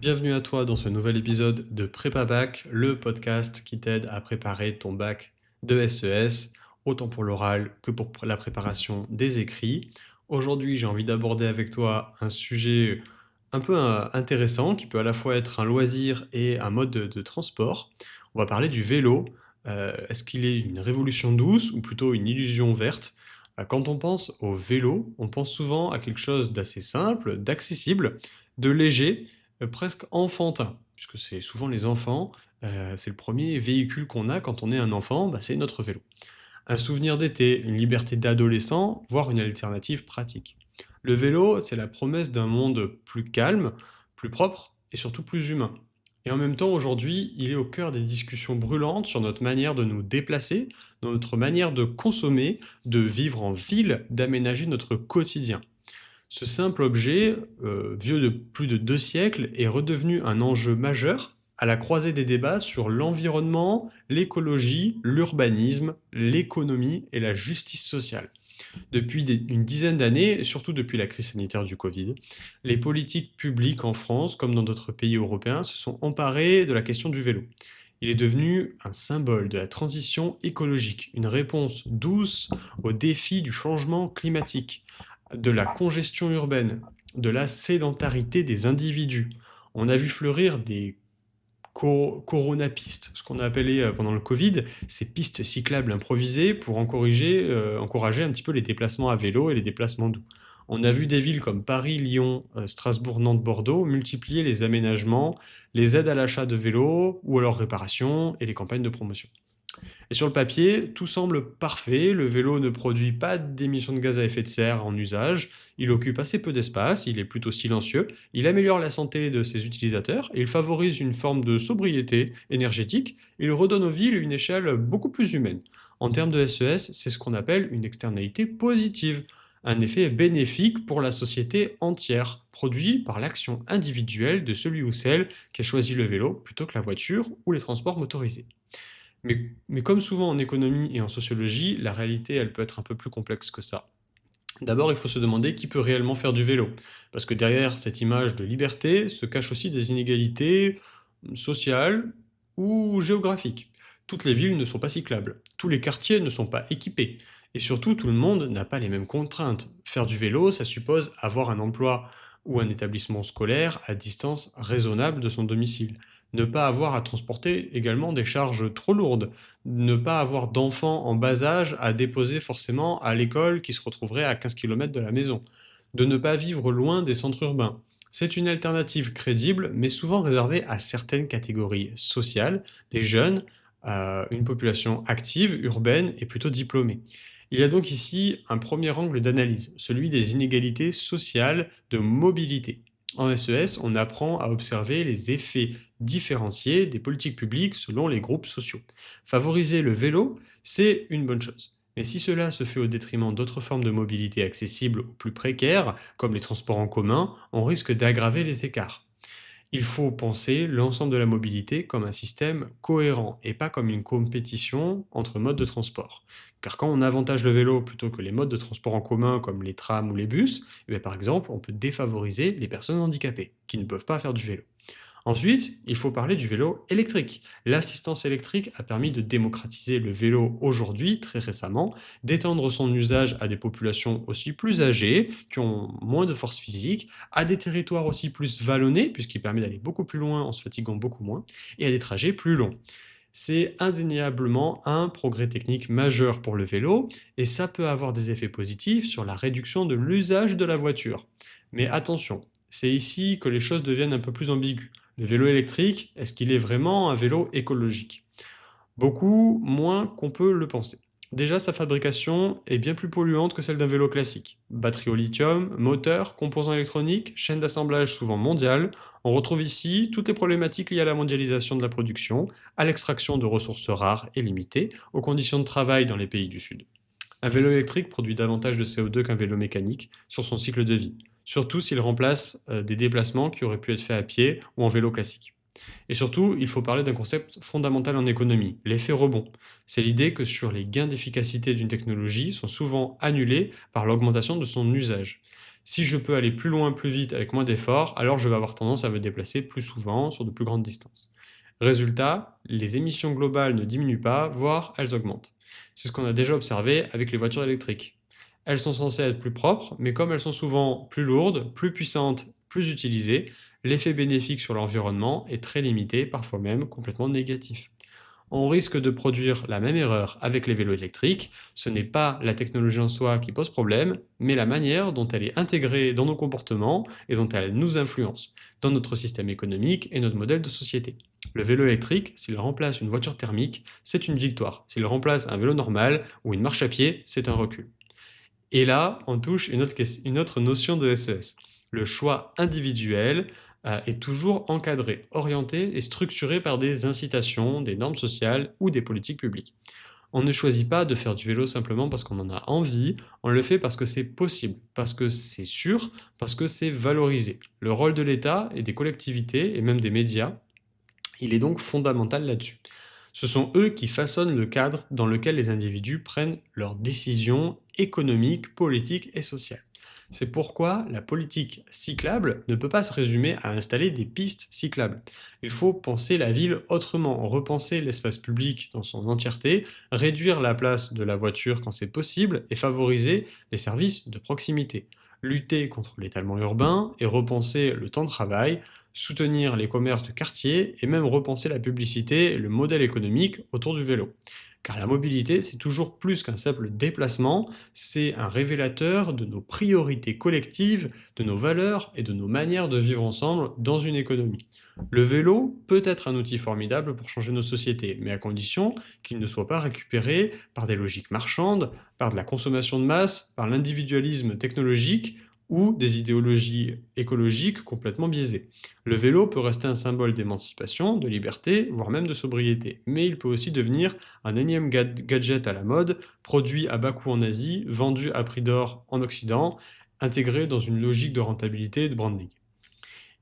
Bienvenue à toi dans ce nouvel épisode de Prépa Bac, le podcast qui t'aide à préparer ton bac de SES, autant pour l'oral que pour la préparation des écrits. Aujourd'hui, j'ai envie d'aborder avec toi un sujet un peu intéressant qui peut à la fois être un loisir et un mode de transport. On va parler du vélo. Est-ce qu'il est une révolution douce ou plutôt une illusion verte? Quand on pense au vélo, on pense souvent à quelque chose d'assez simple, d'accessible, de léger, presque enfantin, puisque c'est souvent les enfants, c'est le premier véhicule qu'on a quand on est un enfant, bah, c'est notre vélo. Un souvenir d'été, une liberté d'adolescent, voire une alternative pratique. Le vélo, c'est la promesse d'un monde plus calme, plus propre et surtout plus humain. Et en même temps, aujourd'hui, il est au cœur des discussions brûlantes sur notre manière de nous déplacer, notre manière de consommer, de vivre en ville, d'aménager notre quotidien. Ce simple objet, vieux de plus de 2 siècles, est redevenu un enjeu majeur à la croisée des débats sur l'environnement, l'écologie, l'urbanisme, l'économie et la justice sociale. Depuis une dizaine d'années, surtout depuis la crise sanitaire du Covid, les politiques publiques en France, comme dans d'autres pays européens, se sont emparées de la question du vélo. Il est devenu un symbole de la transition écologique, une réponse douce aux défis du changement climatique, de la congestion urbaine, de la sédentarité des individus. On a vu fleurir des coronapistes, ce qu'on a appelé pendant le Covid, ces pistes cyclables improvisées pour encourager un petit peu les déplacements à vélo et les déplacements doux. On a vu des villes comme Paris, Lyon, Strasbourg, Nantes, Bordeaux multiplier les aménagements, les aides à l'achat de vélos ou à leur réparation et les campagnes de promotion. Et sur le papier, tout semble parfait, le vélo ne produit pas d'émissions de gaz à effet de serre en usage, il occupe assez peu d'espace, il est plutôt silencieux, il améliore la santé de ses utilisateurs, et il favorise une forme de sobriété énergétique, il redonne aux villes une échelle beaucoup plus humaine. En termes de SES, c'est ce qu'on appelle une externalité positive, un effet bénéfique pour la société entière, produit par l'action individuelle de celui ou celle qui a choisi le vélo plutôt que la voiture ou les transports motorisés. Mais comme souvent en économie et en sociologie, la réalité, elle peut être un peu plus complexe que ça. D'abord, il faut se demander qui peut réellement faire du vélo. Parce que derrière cette image de liberté se cachent aussi des inégalités sociales ou géographiques. Toutes les villes ne sont pas cyclables. Tous les quartiers ne sont pas équipés. Et surtout, tout le monde n'a pas les mêmes contraintes. Faire du vélo, ça suppose avoir un emploi ou un établissement scolaire à distance raisonnable de son domicile. Ne pas avoir à transporter également des charges trop lourdes. Ne pas avoir d'enfants en bas âge à déposer forcément à l'école qui se retrouverait à 15 kilomètres de la maison. De ne pas vivre loin des centres urbains. C'est une alternative crédible, mais souvent réservée à certaines catégories sociales, des jeunes, une population active, urbaine et plutôt diplômée. Il y a donc ici un premier angle d'analyse, celui des inégalités sociales de mobilité. En SES, on apprend à observer les effets différencier des politiques publiques selon les groupes sociaux. Favoriser le vélo, c'est une bonne chose. Mais si cela se fait au détriment d'autres formes de mobilité accessibles ou plus précaires, comme les transports en commun, on risque d'aggraver les écarts. Il faut penser l'ensemble de la mobilité comme un système cohérent et pas comme une compétition entre modes de transport. Car quand on avantage le vélo plutôt que les modes de transport en commun comme les trams ou les bus, eh bien, par exemple, on peut défavoriser les personnes handicapées qui ne peuvent pas faire du vélo. Ensuite, il faut parler du vélo électrique. L'assistance électrique a permis de démocratiser le vélo aujourd'hui, très récemment, d'étendre son usage à des populations aussi plus âgées, qui ont moins de force physique, à des territoires aussi plus vallonnés, puisqu'il permet d'aller beaucoup plus loin en se fatiguant beaucoup moins, et à des trajets plus longs. C'est indéniablement un progrès technique majeur pour le vélo, et ça peut avoir des effets positifs sur la réduction de l'usage de la voiture. Mais attention, c'est ici que les choses deviennent un peu plus ambiguës. Le vélo électrique, est-ce qu'il est vraiment un vélo écologique? Beaucoup moins qu'on peut le penser. Déjà, sa fabrication est bien plus polluante que celle d'un vélo classique. Batterie au lithium, moteur, composants électroniques, chaîne d'assemblage souvent mondiale. On retrouve ici toutes les problématiques liées à la mondialisation de la production, à l'extraction de ressources rares et limitées, aux conditions de travail dans les pays du Sud. Un vélo électrique produit davantage de CO2 qu'un vélo mécanique sur son cycle de vie, surtout s'il remplace des déplacements qui auraient pu être faits à pied ou en vélo classique. Et surtout, il faut parler d'un concept fondamental en économie, l'effet rebond. C'est l'idée que sur les gains d'efficacité d'une technologie sont souvent annulés par l'augmentation de son usage. Si je peux aller plus loin, plus vite, avec moins d'efforts, alors je vais avoir tendance à me déplacer plus souvent sur de plus grandes distances. Résultat, les émissions globales ne diminuent pas, voire elles augmentent. C'est ce qu'on a déjà observé avec les voitures électriques. Elles sont censées être plus propres, mais comme elles sont souvent plus lourdes, plus puissantes, plus utilisées, l'effet bénéfique sur l'environnement est très limité, parfois même complètement négatif. On risque de produire la même erreur avec les vélos électriques. Ce n'est pas la technologie en soi qui pose problème, mais la manière dont elle est intégrée dans nos comportements et dont elle nous influence, dans notre système économique et notre modèle de société. Le vélo électrique, s'il remplace une voiture thermique, c'est une victoire. S'il remplace un vélo normal ou une marche à pied, c'est un recul. Et là, on touche une autre notion de SES. Le choix individuel est toujours encadré, orienté et structuré par des incitations, des normes sociales ou des politiques publiques. On ne choisit pas de faire du vélo simplement parce qu'on en a envie, on le fait parce que c'est possible, parce que c'est sûr, parce que c'est valorisé. Le rôle de l'État et des collectivités et même des médias, il est donc fondamental là-dessus. Ce sont eux qui façonnent le cadre dans lequel les individus prennent leurs décisions économiques, politiques et sociales. C'est pourquoi la politique cyclable ne peut pas se résumer à installer des pistes cyclables. Il faut penser la ville autrement, repenser l'espace public dans son entièreté, réduire la place de la voiture quand c'est possible et favoriser les services de proximité. Lutter contre l'étalement urbain et repenser le temps de travail, soutenir les commerces de quartier et même repenser la publicité et le modèle économique autour du vélo. Car la mobilité, c'est toujours plus qu'un simple déplacement, c'est un révélateur de nos priorités collectives, de nos valeurs et de nos manières de vivre ensemble dans une économie. Le vélo peut être un outil formidable pour changer nos sociétés, mais à condition qu'il ne soit pas récupéré par des logiques marchandes, par de la consommation de masse, par l'individualisme technologique ou des idéologies écologiques complètement biaisées. Le vélo peut rester un symbole d'émancipation, de liberté, voire même de sobriété, mais il peut aussi devenir un énième gadget à la mode, produit à bas coût en Asie, vendu à prix d'or en Occident, intégré dans une logique de rentabilité et de branding.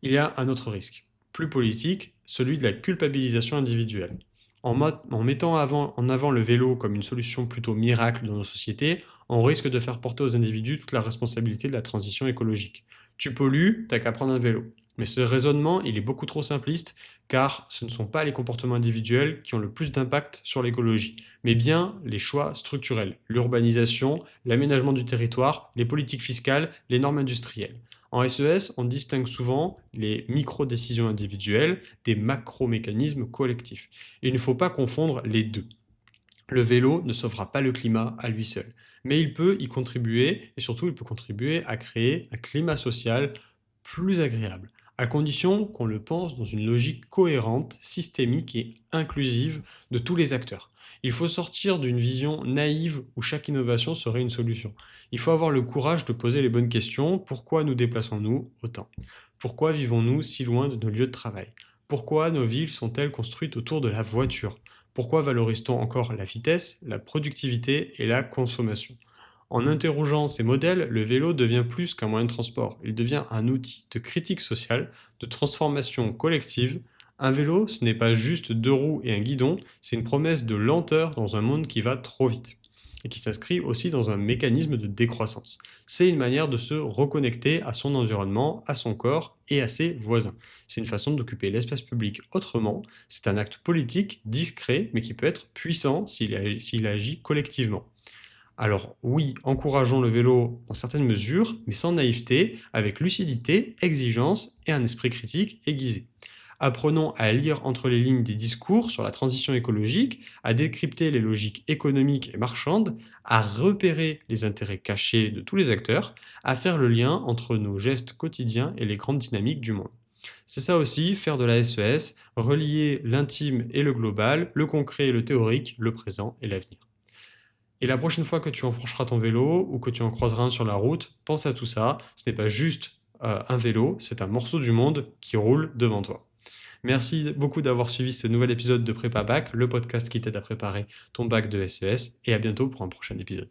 Il y a un autre risque, plus politique, celui de la culpabilisation individuelle. En mettant en avant le vélo comme une solution plutôt miracle dans nos sociétés, on risque de faire porter aux individus toute la responsabilité de la transition écologique. Tu pollues, t'as qu'à prendre un vélo. Mais ce raisonnement, il est beaucoup trop simpliste, car ce ne sont pas les comportements individuels qui ont le plus d'impact sur l'écologie, mais bien les choix structurels, l'urbanisation, l'aménagement du territoire, les politiques fiscales, les normes industrielles. En SES, on distingue souvent les micro-décisions individuelles des macro-mécanismes collectifs. Et il ne faut pas confondre les deux. Le vélo ne sauvera pas le climat à lui seul, mais il peut y contribuer, et surtout il peut contribuer à créer un climat social plus agréable, à condition qu'on le pense dans une logique cohérente, systémique et inclusive de tous les acteurs. Il faut sortir d'une vision naïve où chaque innovation serait une solution. Il faut avoir le courage de poser les bonnes questions. Pourquoi nous déplaçons-nous autant? Pourquoi vivons-nous si loin de nos lieux de travail? Pourquoi nos villes sont-elles construites autour de la voiture? Pourquoi valorise-t-on encore la vitesse, la productivité et la consommation? En interrogeant ces modèles, le vélo devient plus qu'un moyen de transport. Il devient un outil de critique sociale, de transformation collective. Un vélo, ce n'est pas juste deux roues et un guidon, c'est une promesse de lenteur dans un monde qui va trop vite et qui s'inscrit aussi dans un mécanisme de décroissance. C'est une manière de se reconnecter à son environnement, à son corps et à ses voisins. C'est une façon d'occuper l'espace public autrement. C'est un acte politique discret, mais qui peut être puissant s'il agit collectivement. Alors oui, encourageons le vélo dans certaines mesures, mais sans naïveté, avec lucidité, exigence et un esprit critique aiguisé. Apprenons à lire entre les lignes des discours sur la transition écologique, à décrypter les logiques économiques et marchandes, à repérer les intérêts cachés de tous les acteurs, à faire le lien entre nos gestes quotidiens et les grandes dynamiques du monde. C'est ça aussi, faire de la SES, relier l'intime et le global, le concret et le théorique, le présent et l'avenir. Et la prochaine fois que tu enfourcheras ton vélo ou que tu en croiseras un sur la route, pense à tout ça. Ce n'est pas juste un vélo, c'est un morceau du monde qui roule devant toi. Merci beaucoup d'avoir suivi ce nouvel épisode de Prépa Bac, le podcast qui t'aide à préparer ton bac de SES, et à bientôt pour un prochain épisode.